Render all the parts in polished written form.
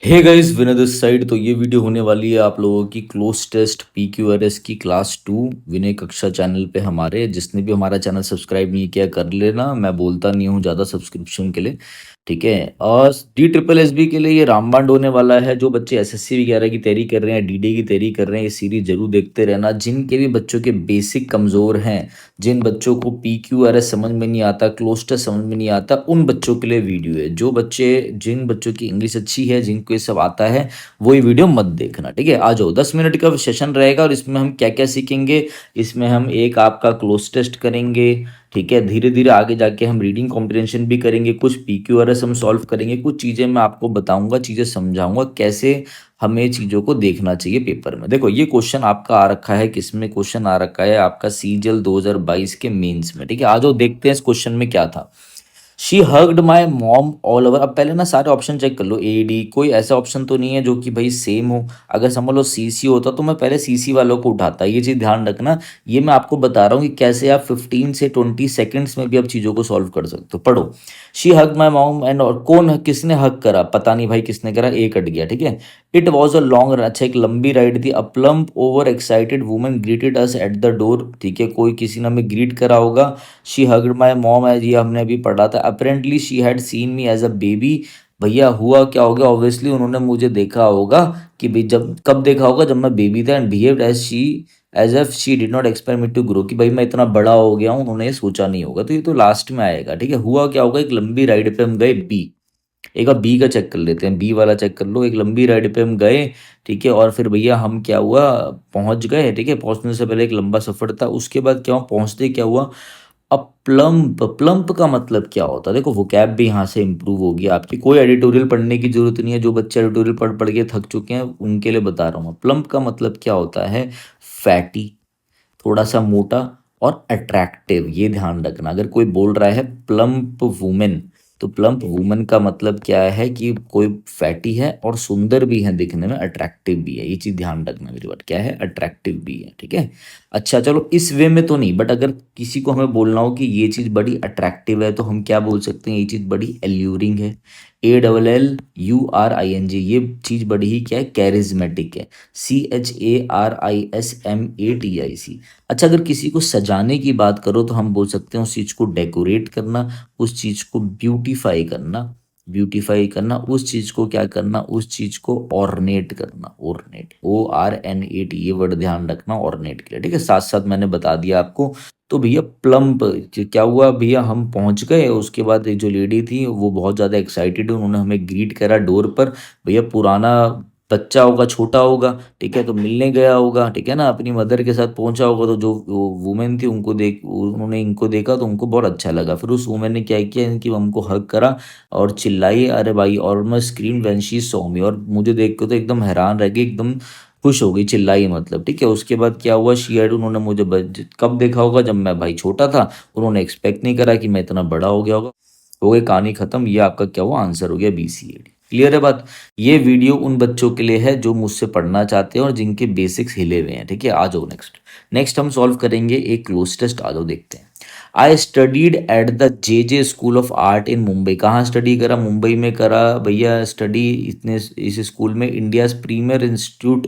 Hey guys Vinay this side. तो ये video होने वाली है आप लोगों की क्लोज टेस्ट PQRS की क्लास 2 विनय कक्षा चैनल पे। हमारे जिसने भी हमारा चैनल सब्सक्राइब नहीं किया कर लेना, मैं बोलता नहीं हूँ ज़्यादा सब्सक्रिप्शन के लिए, ठीक है। और DSSB के लिए ये रामबाण होने वाला है। जो बच्चे SSC वगैरह की तैयारी कर रहे हैं, DD की तैयारी कर रहे हैं, ये सीरीज जरूर देखते रहना। जिनके भी बच्चों के बेसिक कमज़ोर हैं, जिन बच्चों को PQRS समझ में नहीं आता, क्लोज टेस्ट समझ में नहीं आता, उन बच्चों के लिए वीडियो है। जिन बच्चों की इंग्लिश अच्छी है, जिनको ये सब आता है, वो ये वीडियो मत देखना, ठीक है। आ जाओ, 10 मिनट का सेशन रहेगा और इसमें हम क्या क्या सीखेंगे। इसमें हम एक आपका क्लोज टेस्ट करेंगे, ठीक है। धीरे धीरे आगे जाके हम रीडिंग कॉम्प्रिहेंशन भी करेंगे, कुछ PQRS हम सॉल्व करेंगे, कुछ चीज़ें मैं आपको बताऊंगा, चीज़ें समझाऊंगा कैसे हमें चीज़ों को देखना चाहिए पेपर में। देखो, ये क्वेश्चन आपका आ रखा है, किसमें क्वेश्चन आ रखा है आपका, CGL 2022 के मेंस में, ठीक है। आ जाओ देखते हैं इस क्वेश्चन में क्या था। She hugged my mom all over. अब पहले ना सारे ऑप्शन चेक कर लो, AD कोई ऐसा ऑप्शन तो नहीं है जो कि भाई सेम हो। अगर समझ लो CC होता तो मैं पहले CC वालों को उठाता, ये चीज़ ध्यान रखना। ये मैं आपको बता रहा हूँ कि कैसे आप 15 से 20 सेकंड्स में भी आप चीज़ों को सॉल्व कर सकते हो। पढ़ो, she hug my mom and, और कौन किसने हग करा, पता नहीं भाई किसने करा, ए कट गया, ठीक है। इट वॉज अ लॉन्ग, अच्छा एक लंबी राइड थी। A plump over excited woman greeted us at the door, ठीक है, कोई किसी ने हमें ग्रीट करा होगा। She hugged my mom, as ये हमने अभी पढ़ा था। Apparently she had seen me as a baby, भैया हुआ क्या हो गया, ऑब्वियसली उन्होंने मुझे देखा होगा कि भाई, जब कब देखा होगा, जब मैं बेबी था। And behaved as if she did not expect me to grow, कि भाई मैं इतना बड़ा हो गया हूँ, उन्होंने ये सोचा नहीं होगा। तो ये तो लास्ट में आएगा, ठीक है। हुआ क्या होगा, एक लंबी राइड पे हम गए, बी। एक बार बी का चेक कर लेते हैं, बी वाला चेक कर लो। एक लंबी राइड पे हम गए, ठीक है, और फिर भैया हम क्या हुआ, पहुंच गए, ठीक है। पहुंचने से पहले एक लंबा सफर था, उसके बाद क्या हुआ, पहुंचते क्या हुआ। अब प्लम्प, प्लम्प का मतलब क्या होता है, देखो वोकैब भी यहाँ से इंप्रूव होगी आपकी। कोई एडिटोरियल पढ़ने की जरूरत नहीं है, जो बच्चे एडिटोरियल पढ़ पढ़ के थक चुके हैं उनके लिए बता रहा हूँ। प्लम्प का मतलब क्या होता है, फैटी, थोड़ा सा मोटा और अट्रैक्टिव। ये ध्यान रखना, अगर कोई बोल रहा है प्लम्प वुमेन, तो प्लम्प वुमेन का मतलब क्या है कि कोई फैटी है और सुंदर भी है दिखने में, अट्रैक्टिव भी है। ये चीज़ ध्यान रखना मेरी बात, क्या है, अट्रैक्टिव भी है, ठीक है। अच्छा चलो, इस वे में तो नहीं, बट अगर किसी को हमें बोलना हो कि ये चीज़ बड़ी अट्रैक्टिव है, तो हम क्या बोल सकते हैं, ये चीज़ बड़ी एल्यूरिंग है। ALLURING, ये चीज़ बड़ी ही क्या है, कैरिज्मेटिक है। CHARISMATIC। अच्छा, अगर किसी को सजाने की बात करो तो हम बोल सकते हैं उस चीज़ को डेकोरेट करना, उस चीज़ को ब्यूटीफाई करना, ब्यूटीफाई करना उस चीज़ को, क्या करना, उस चीज़ को ऑर्नेट करना, ऑर्नेट, ORNAT, ये वर्ड ध्यान रखना ऑर्नेट के लिए, ठीक है। साथ साथ मैंने बता दिया आपको। तो भैया प्लम्प, क्या हुआ भैया, हम पहुंच गए, उसके बाद एक जो लेडी थी वो बहुत ज़्यादा एक्साइटेड, उन्होंने हमें ग्रीट करा डोर पर। भैया पुराना बच्चा होगा, छोटा होगा, ठीक है, तो मिलने गया होगा, ठीक है ना, अपनी मदर के साथ पहुंचा होगा। तो जो वुमेन थी, उनको देख, उन्होंने इनको देखा तो उनको बहुत अच्छा लगा। फिर उस वुमेन ने क्या किया, इनकी मम को हग करा और चिल्लाई, अरे भाई, और मैं scream when she saw me, और मुझे देख के तो एकदम हैरान रह गई, एकदम खुश हो गई, चिल्लाई मतलब, ठीक है। उसके बाद क्या हुआ, शी हैड, उन्होंने मुझे कब देखा होगा, जब मैं भाई छोटा था। उन्होंने एक्सपेक्ट नहीं करा कि मैं इतना बड़ा हो गया होगा। हो गई कहानी खत्म। ये आपका क्या हुआ, आंसर हो गया BCAD। क्लियर है बात। ये वीडियो उन बच्चों के लिए है जो मुझसे पढ़ना चाहते हैं और जिनके बेसिक्स हिले हुए हैं, ठीक है। आ जाओ नेक्स्ट। नेक्स्ट हम सॉल्व करेंगे एक क्लोज टेस्ट, आ जाओ देखते हैं। I studied at the JJ school of art in Mumbai. कहाँ स्टडी करा, मुंबई में करा भैया स्टडी। इतने इस स्कूल में India's premier institute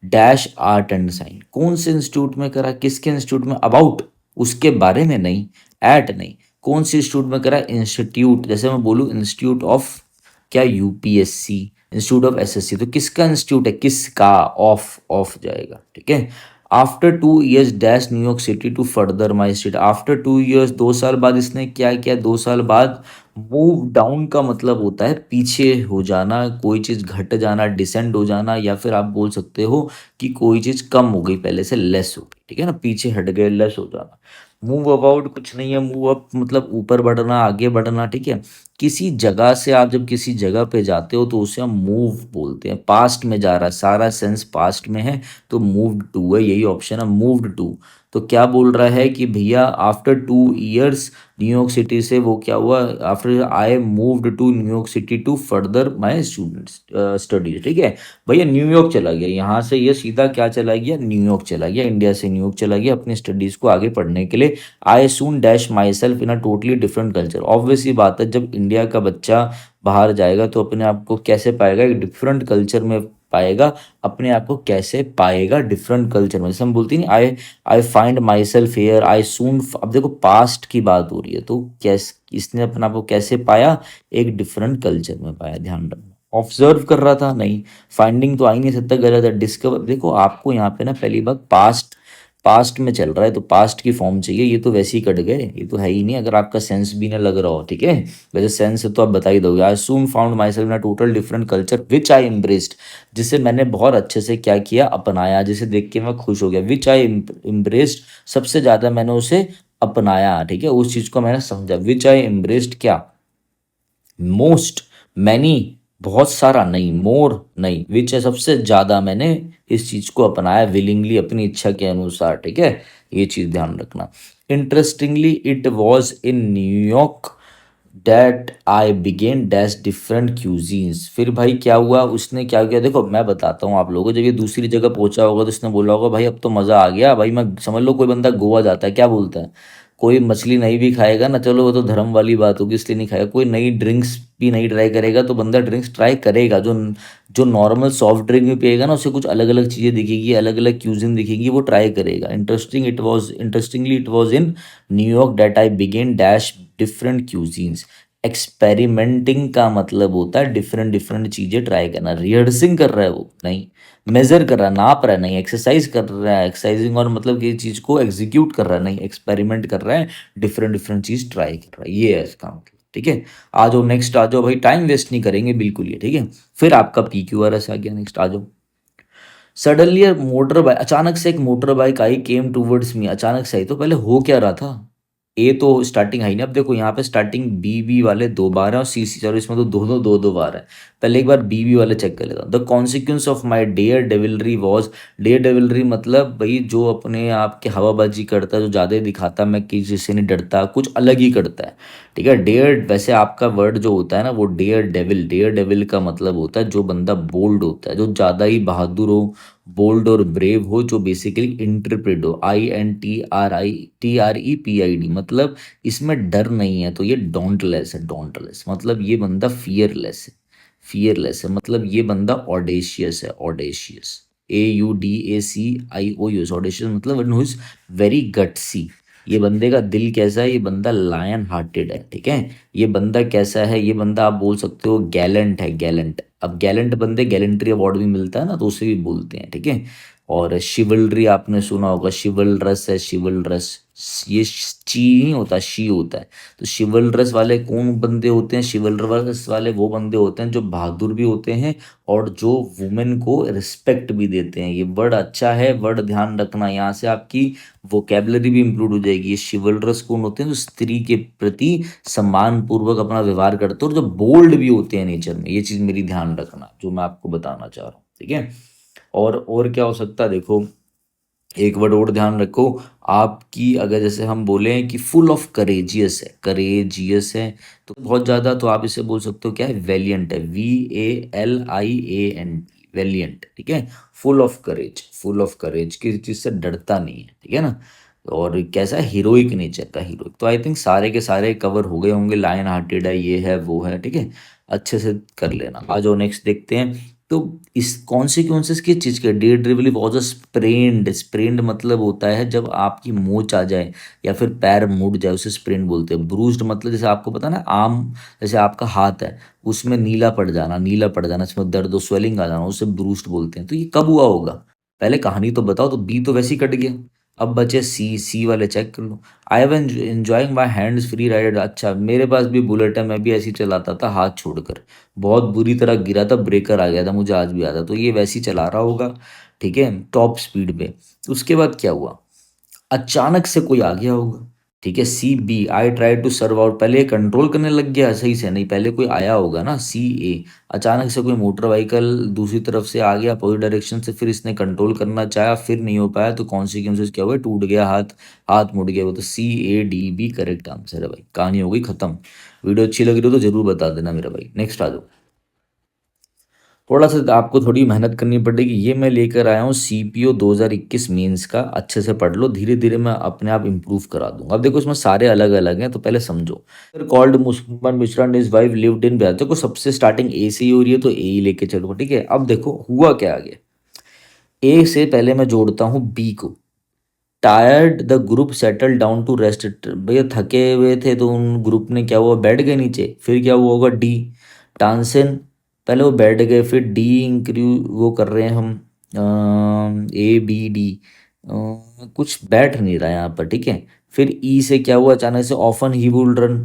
dash art and science, कौन से इंस्टीट्यूट में करा, किसके इंस्टीट्यूट में, अबाउट उसके बारे में नहीं, एट नहीं, कौन सी इंस्टीट्यूट में करा, इंस्टीट्यूट, जैसे मैं बोलूँ इंस्टीट्यूट ऑफ क्या, UPSC, इंस्टीट्यूट ऑफ SSC, तो किसका इंस्टीट्यूट है, किसका, ऑफ जाएगा, ठीक है। After 2 years dash New York city to further my study. After 2 years, 2 साल बाद इसने क्या किया, 2 साल बाद मूव डाउन का मतलब होता है पीछे हो जाना, कोई चीज़ घट जाना, डिसेंड हो जाना, या फिर आप बोल सकते हो कि कोई चीज़ कम हो गई, पहले से लेस हो गई, ठीक है ना, पीछे हट गए, लेस हो जाना। मूव अबाउट कुछ नहीं है, मूव अप मतलब ऊपर बढ़ना, आगे बढ़ना, ठीक है। किसी जगह से आप जब किसी जगह पे जाते हो तो उसे हम मूव बोलते हैं। पास्ट में जा रहा है, सारा सेंस पास्ट में है, तो मूव्ड टू है, यही ऑप्शन है, मूव्ड टू। तो क्या बोल रहा है कि भैया आफ्टर 2 इयर्स न्यूयॉर्क सिटी से वो क्या हुआ, after I moved to New York city to further my students studies. ठीक है, भैया न्यूयॉर्क चला गया, यहाँ से ये सीधा क्या चला गया, न्यूयॉर्क चला गया, इंडिया से न्यूयॉर्क चला गया अपनी स्टडीज़ को आगे पढ़ने के लिए। I soon dash myself in a totally different culture. Obvious ही बात है, जब इंडिया का बच्चा बाहर जाएगा तो अपने आप को कैसे पाएगा, एक डिफरेंट कल्चर में पाएगा, अपने आप को कैसे पाएगा डिफरेंट कल्चर में। जैसे हम बोलते हैं I I find myself here, I soon. अब देखो पास्ट की बात हो रही है, तो कैसे इसने अपने आप को कैसे पाया, एक डिफरेंट कल्चर में पाया। ध्यान रखना, ऑब्जर्व कर रहा था नहीं, फाइंडिंग तो आ ही नहीं सकता, गलत है। डिस्कवर, देखो आपको यहाँ पे ना पहली बात पास्ट, पास्ट में चल रहा है तो पास्ट की फॉर्म चाहिए, ये तो वैसे ही कट गए, ये तो है ही नहीं अगर आपका सेंस भी ना लग रहा हो। ठीक है, वैसे सेंस है तो आप बता ही दोगे। I soon found myself in a total different culture which I embraced, जिसे मैंने बहुत अच्छे से क्या किया, अपनाया, जिसे देख के मैं खुश हो गया। विच आई एम्ब्रेस्ड, सबसे ज़्यादा मैंने उसे अपनाया। ठीक है, उस चीज़ को मैंने समझा। विच आई एम्ब्रेस्ड क्या, मोस्ट, मैनी, बहुत सारा नहीं, मोर नहीं, विच है सबसे ज़्यादा मैंने इस चीज़ को अपनाया विलिंगली, अपनी इच्छा के अनुसार। ठीक है, ये चीज़ ध्यान रखना। Interestingly it was in New York that I began dash different cuisines. फिर भाई क्या हुआ, उसने क्या किया, देखो मैं बताता हूँ आप लोगों को। जब ये दूसरी जगह पहुंचा होगा तो उसने बोला होगा भाई अब तो मज़ा आ गया भाई। मैं समझ लो कोई बंदा गोवा जाता है, क्या बोलता है, कोई मछली नहीं भी खाएगा ना, चलो वो तो धर्म वाली बात होगी इसलिए नहीं खाएगा, कोई नई ड्रिंक्स भी नहीं ट्राई करेगा तो बंदा ड्रिंक्स ट्राई करेगा। जो जो नॉर्मल सॉफ्ट ड्रिंक भी पिएगा ना, उससे कुछ अलग अलग चीज़ें दिखेगी, अलग अलग क्यूजिन दिखेगी, वो ट्राई करेगा। Interestingly it was in New York that I began dash different cuisines. Experimenting का मतलब होता है डिफरेंट डिफरेंट चीज़ें ट्राई करना। रिहर्सिंग कर रहा है वो नहीं, मेजर कर रहा है, नाप रहा है नहीं, एक्सरसाइज कर रहा है, एक्सरसाइजिंग और मतलब कि चीज़ को एग्जीक्यूट कर रहा है नहीं, एक्सपेरिमेंट कर रहा है, डिफरेंट डिफरेंट चीज़ ट्राई कर रहा है, ये है इसका मतलब। ठीक है, आ जाओ नेक्स्ट, आ जाओ भाई, टाइम वेस्ट नहीं करेंगे बिल्कुल ये। ठीक है, फिर आपका PQRS आ गया, नेक्स्ट आ जाओ। सडनली मोटर बाइक, अचानक से एक मोटर बाइक आई, केम टूवर्ड्स मी, अचानक से आई। तो पहले हो क्या रहा था, ए तो स्टार्टिंग है ही नहीं। अब देखो यहाँ पे स्टार्टिंग बी वाले 2 बार है और सी चलो इसमें तो दोनों दो दो बार है। पहले एक बार बी वाले चेक कर लेता हूँ। The consequence of my daredevilry was, daredevilry मतलब भाई जो अपने आप के हवाबाजी करता है, जो ज़्यादा ही दिखाता है मैं किसी से नहीं डरता, कुछ अलग ही करता है। ठीक है, डेयर, वैसे आपका वर्ड जो होता है ना वो डेयर डेविल, डेयर डेविल का मतलब होता है जो बंदा बोल्ड होता है, जो ज़्यादा ही बहादुर हो, बोल्ड और ब्रेव हो, जो बेसिकली इंटरप्रेट हो। INTRPID मतलब इसमें डर नहीं है, तो ये डोंटलेस है। डोंटलेस मतलब ये बंदा फियरलेस है, फियरलेस है मतलब ये बंदा ऑडेशियस है, ऑडेशियस, AUDACIOUS, ऑडेशियस मतलब one who is very gutsy. ये बंदे का दिल कैसा है, ये बंदा लायन हार्टेड है। ठीक है, ये बंदा कैसा है, ये बंदा आप बोल सकते हो गैलेंट है, गैलेंट। अब गैलेंट बंदे गैलेंट्री अवार्ड भी मिलता है ना, तो उसे भी बोलते हैं। ठीक है, और शिवलरी आपने सुना होगा, शिवलरस है, शिवलरस, ये ची नहीं होता, शी होता है। तो शिवलरस वाले कौन बंदे होते हैं, शिवलरस वाले वो बंदे होते हैं जो बहादुर भी होते हैं और जो वुमेन को रिस्पेक्ट भी देते हैं। ये वर्ड अच्छा है, वर्ड ध्यान रखना, यहाँ से आपकी वोकेबलरी भी इंक्लूड हो जाएगी। ये शिवलरस कौन होते हैं, जो स्त्री के प्रति सम्मान पूर्वक अपना व्यवहार करते हैं और जो बोल्ड भी होते हैं नेचर में। ये चीज़ मेरी ध्यान रखना जो मैं आपको बताना चाह रहा हूँ। ठीक है, और क्या हो सकता है, देखो एक वर्ड और ध्यान रखो आपकी, अगर जैसे हम बोले कि फुल ऑफ करेजियस है, करेजियस है तो बहुत ज़्यादा, तो आप इसे बोल सकते हो क्या है, वेलियंट है, VALIANT, वेलियंट। ठीक है, full of courage, full of courage, किसी चीज़ से डरता नहीं है। ठीक है ना, और कैसा है, हीरोइक नेचर का, हीरोइक। तो आई थिंक सारे के सारे कवर हो गए होंगे, लायन हार्टेड है, ये है वो है। ठीक है, अच्छे से कर लेना। आ जाओ नेक्स्ट देखते हैं। तो इस कॉन्सिक्वेंसेस किस चीज़ के, dare ड्रिवली was a sprained, sprained मतलब होता है जब आपकी मोच आ जाए या फिर पैर मुड़ जाए, उसे स्प्रेन बोलते हैं। ब्रूस्ड मतलब जैसे आपको पता ना, आम जैसे आपका हाथ है उसमें नीला पड़ जाना, नीला पड़ जाना, इसमें दर्द और स्वेलिंग आ जाना, उसे ब्रूस्ड बोलते हैं। तो ये कब हुआ होगा, पहले कहानी तो बताओ। तो बी तो वैसे ही कट गया, अब बचे सी वाले चेक कर लो। I have enjoying my hands free ride, अच्छा मेरे पास भी बुलेट है, मैं भी ऐसे ही चलाता था हाथ छोड़कर, बहुत बुरी तरह गिरा था, ब्रेकर आ गया था, मुझे आज भी याद है। तो ये वैसे ही चला रहा होगा। ठीक है, टॉप स्पीड पे। उसके बाद क्या हुआ, अचानक से कोई आ गया होगा, ठीक है। C B, I try to serve out, पहले कंट्रोल करने लग गया सही से, नहीं पहले कोई आया होगा ना। सी ए, अचानक से कोई मोटर व्हीकल दूसरी तरफ से आ गया अपोजिट डायरेक्शन से, फिर इसने कंट्रोल करना चाहा, फिर नहीं हो पाया, तो कॉन्सिक्वेंसेस क्या हुए, टूट गया हाथ, हाथ मुड़ गया। वो तो C A D B correct answer है भाई। कहानी हो गई खत्म। वीडियो अच्छी लग रही हो तो जरूर बता देना मेरा भाई। नेक्स्ट आ जाओ। थोड़ा सा आपको थोड़ी मेहनत करनी पड़ेगी। ये मैं लेकर आया हूँ सीपीओ 2021 मेंस का, अच्छे से पढ़ लो, धीरे धीरे मैं अपने आप इंप्रूव करा दूंगा। अब देखो इसमें सारे अलग अलग हैं, तो पहले समझो। कॉल्ड मुसलमान Mishra and his wife lived इन बिहार, देखो सबसे स्टार्टिंग ए से ही हो रही है तो ए ही लेके चलो, ठीक है। अब देखो हुआ क्या आगे, ए से पहले मैं जोड़ता हूँ बी को। Tired the group settle down to rest, भैया थके हुए थे तो उन ग्रुप ने क्या हुआ, बैठ गए नीचे। फिर क्या हुआ होगा, डी तानसेन, पहले वो बैठ गए, फिर डी इंक्रू वो कर रहे हैं हम, ए बी डी, कुछ बैठ नहीं रहा है यहाँ पर, ठीक है। फिर ई से क्या हुआ, अचानक से ऑफन ही वुल रन,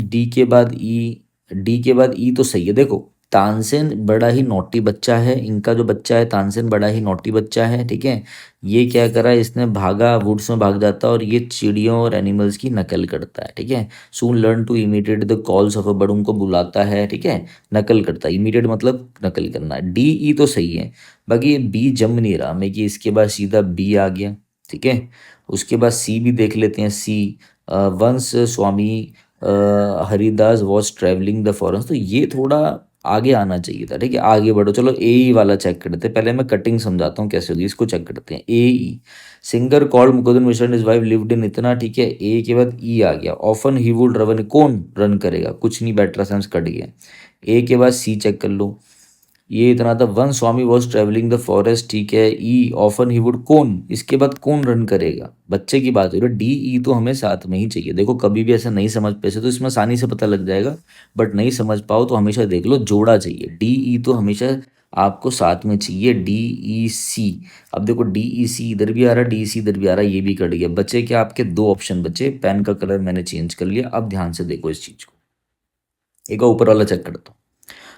डी के बाद ई, डी के बाद ई तो सही है। देखो तानसेन बड़ा ही नॉटी बच्चा है, इनका जो बच्चा है तानसेन बड़ा ही नॉटी बच्चा है, ठीक है। ये क्या करा, इसने भागा, वुड्स में भाग जाता है और ये चिड़ियों और एनिमल्स की नकल करता है, ठीक है। Soon learn to imitate the calls of a bird, उनको बुलाता है, ठीक है, नकल करता है। इमिटेट मतलब नकल करना। डी ई तो सही है, बाकी ये बी जम नहीं रहा मैं कि इसके बाद सीधा बी आ गया, ठीक है। उसके बाद सी भी देख लेते हैं। See, once Swami Haridas was travelling the forest, तो ये थोड़ा आगे आना चाहिए था, ठीक है। आगे बढ़ो, चलो ए ई वाला चेक करते हैं। पहले मैं कटिंग समझाता हूँ कैसे होगी, इसको चेक करते हैं। A E, singer called Mukundan Mishra and his wife lived in, इतना ठीक है। ए के बाद ई आ गया, ऑफन ही वुड रन, कौन रन करेगा, कुछ नहीं, बैटरा सेंस कट गया। ए के बाद सी चेक कर लो, ये इतना था। One Swami was travelling the forest, ठीक है। ई ऑफन ही वुड, कौन, इसके बाद कौन रन करेगा, बच्चे की बात हो रही है। डी ई तो हमें साथ में ही चाहिए। देखो कभी भी ऐसा नहीं समझ पैसे तो इसमें आसानी से पता लग जाएगा, बट नहीं समझ पाओ तो हमेशा देख लो, जोड़ा चाहिए। डी ई तो हमेशा आपको साथ में चाहिए। डी ई सी, अब देखो डी ई सी इधर भी आ रहा है, डी ई सी इधर भी आ रहा है, ये भी कट गया। बचे क्या आपके, दो ऑप्शन बचे। पेन का कलर मैंने चेंज कर लिया। अब ध्यान से देखो इस चीज को, एक और ऊपर वाला चेक करता हूँ।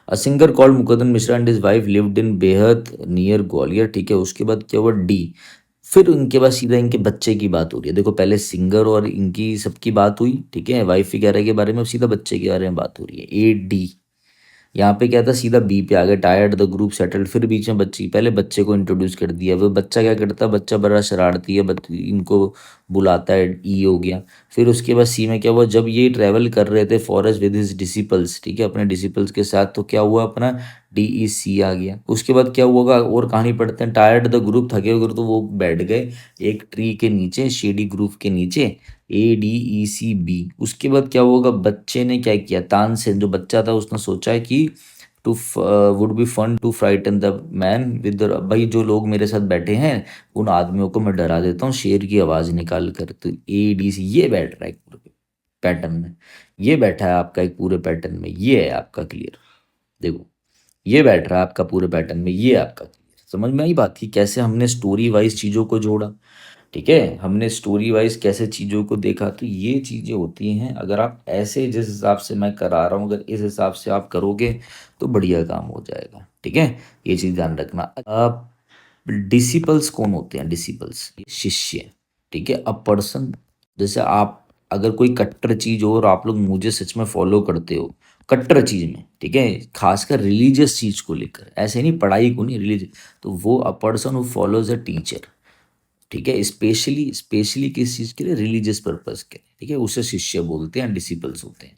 A singer called Mukundan Mishra and his wife lived इन बेहद नियर ग्वालियर, ठीक है। उसके बाद क्या हुआ, डी, फिर उनके बाद सीधा इनके बच्चे की बात हो रही है। देखो पहले सिंगर और इनकी सबकी बात हुई, ठीक है, वाइफ वगैरह के बारे में, अब सीधा बच्चे के बारे में बात हो रही है। ए डी, यहाँ पे क्या था, सीधा बी पे आ गया, टायर्ड द ग्रुप सेटल्ड, फिर बीच में बच्ची, पहले बच्चे को इंट्रोड्यूस कर दिया। वो बच्चा क्या करता है, बच्चा बड़ा शरारती है, इनको बुलाता है, ई हो गया। फिर उसके बाद सी में क्या हुआ, जब ये ट्रैवल कर रहे थे फॉरेस्ट विद हिज डिसिपल्स, ठीक है, अपने डिसिपल्स के साथ, तो क्या हुआ अपना, डी ई सी आ गया। उसके बाद क्या हुआ और कहानी पढ़ते हैं। टायर्ड द ग्रुप, थके हुए ग्रुप, तो वो बैठ गए एक ट्री के नीचे, शेडी ग्रुप के नीचे। A D E C B, उसके बाद क्या होगा, बच्चे ने क्या किया, तानसेन जो बच्चा था उसने सोचा है कि to would be fun to frighten the man with, भाई जो लोग मेरे साथ बैठे हैं उन आदमियों को मैं डरा देता हूँ शेर की आवाज़ निकाल कर। तो ए डी सी ये बैठ रहा है एक पूरे पैटर्न में, ये बैठा है आपका एक पूरे पैटर्न में, ये है आपका क्लियर। देखो ये बैठ रहा है आपका पूरे पैटर्न में, ये आपका क्लियर। समझ में आई बात की कैसे हमने स्टोरी वाइज चीज़ों को जोड़ा, ठीक है, हमने स्टोरी वाइज कैसे चीज़ों को देखा। तो ये चीज़ें होती हैं, अगर आप ऐसे जिस हिसाब से मैं करा रहा हूँ अगर इस हिसाब से आप करोगे तो बढ़िया काम हो जाएगा, ठीक है। ये चीज़ ध्यान रखना। आप डिसिपल्स कौन होते हैं, डिसिपल्स शिष्य, ठीक है। अ पर्सन, जैसे आप अगर कोई कट्टर चीज़ हो और आप लोग मुझे सच में फॉलो करते हो कट्टर चीज़ में, ठीक है, खासकर रिलीजियस चीज़ को लेकर, ऐसे नहीं पढ़ाई को नहीं, रिलीजियस, तो वो a person who follows a teacher, ठीक है, स्पेशली स्पेशली किस चीज़ के लिए, रिलीजियस पर्पस के लिए, ठीक है, उसे शिष्य बोलते हैं, डिसिपल्स होते हैं।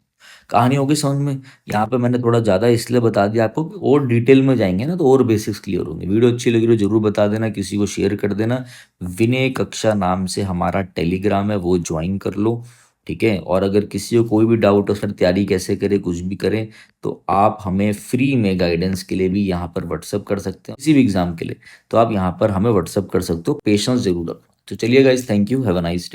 कहानी होगी समझ में। यहाँ पे मैंने थोड़ा ज़्यादा इसलिए बता दिया आपको कि और डिटेल में जाएंगे ना तो और बेसिक्स क्लियर होंगे। वीडियो अच्छी लगी हो जरूर बता देना, किसी को शेयर कर देना। विनय कक्षा नाम से हमारा टेलीग्राम है, वो ज्वाइन कर लो, ठीक है। और अगर किसी को कोई भी डाउट हो सर तैयारी कैसे करें, कुछ भी करें, तो आप हमें फ्री में गाइडेंस के लिए भी यहाँ पर व्हाट्सअप कर सकते हैं, किसी भी एग्जाम के लिए, तो आप यहाँ पर हमें व्हाट्सअप कर सकते हो। पेशेंस जरूर रखना। तो चलिए guys, thank you, have a nice day.